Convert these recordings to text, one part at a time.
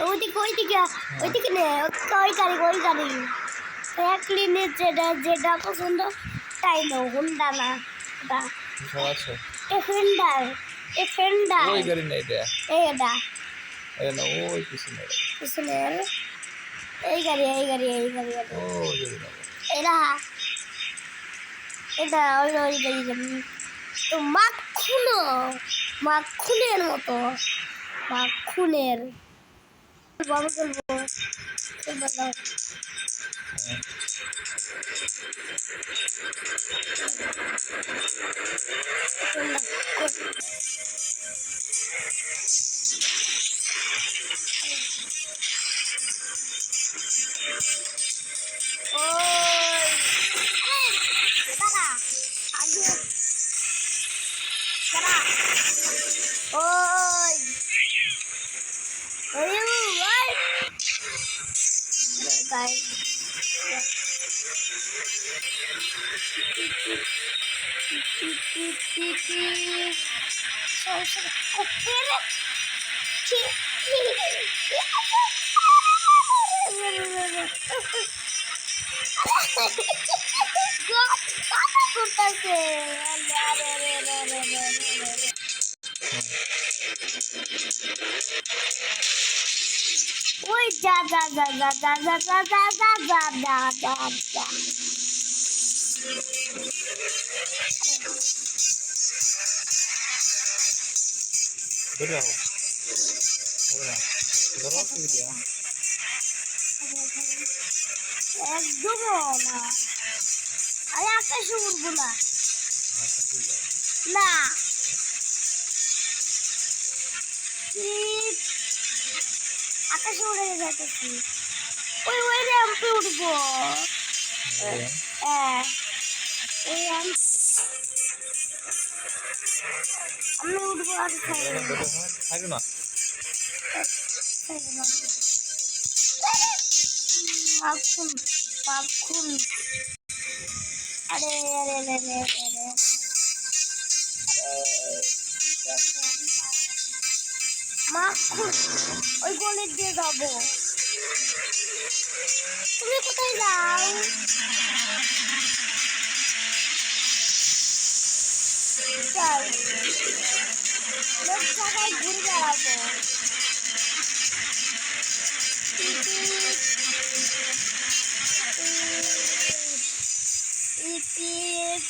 ওইদিকে নে ওই গাড়ি এক লিনের যেটা পছন্দ তাই নাও হুন্ডা না আছে এফেন্ডার ওই গাড়ি না এটা এটা না ওই পিছনে এই গাড়ি ওই গাড়ি না এটা ওই গাড়ি তো মাখনের মতো মাখনের বাবা বলবো ওই যা যা যা যা যা যা যা যা যা যা যা যা যা একদম না আমি আকাশে উঠবো না না আকাশে উড়ে যাইতেছি ওই র্যাম্পে উঠবো হ্যাঁ আমি উঠবো আর থাকবে না মাখন আরে মাখন ওই গলির দিয়ে যাবো তুমি কোথায় যাও চল লোক জায়গায় ঘুরে বেড়াবো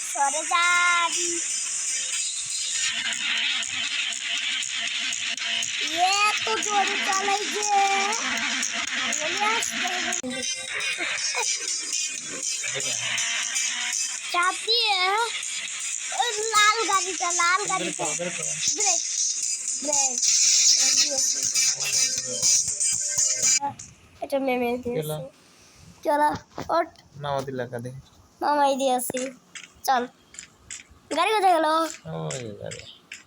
সরে যান এত জোরে চালাই যে চাপ দিয়ে ওই লাল গাড়িটা ব্রেক এটা মেমে দিয়েছে চলো ওঠ নামা দিলা কাঁদে মামাই দিয়েছি চল গাড়ি কোথায় গেল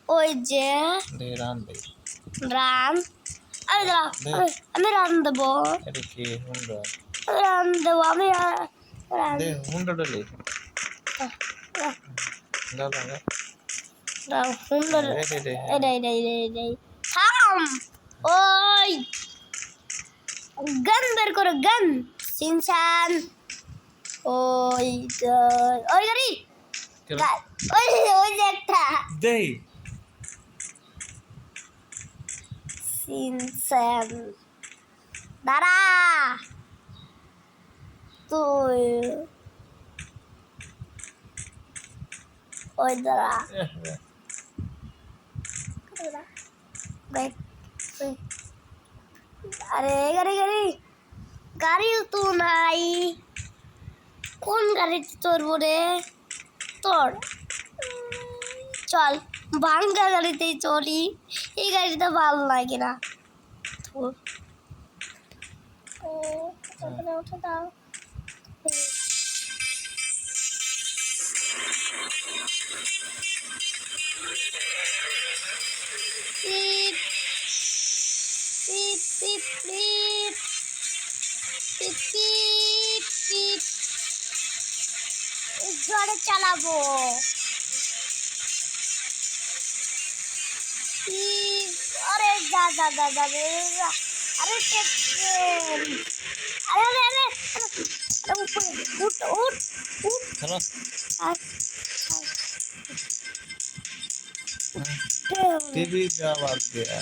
ওই যে রান আমি রান দেবো রান দেবো আমি থাম ওই গান বের করো গান সিনচান ওই গাড়ি ওই যে একটা সিনচান দাঁড়া তুই ওই দাঁড়া আরে গাড়ি তো নাই কোন গাড়িতে চড়বো রে তোর চল ভাঙ্গা গাড়িতেই চলি এই গাড়িটা ভালো লাগে না উঠে দাও জোরে চালাবো আরে যা अरे ट्रेन अरे अरे अरे अरे ऊपर उठ उठ उठ चलो ट्रेन टीवी जवाब दिया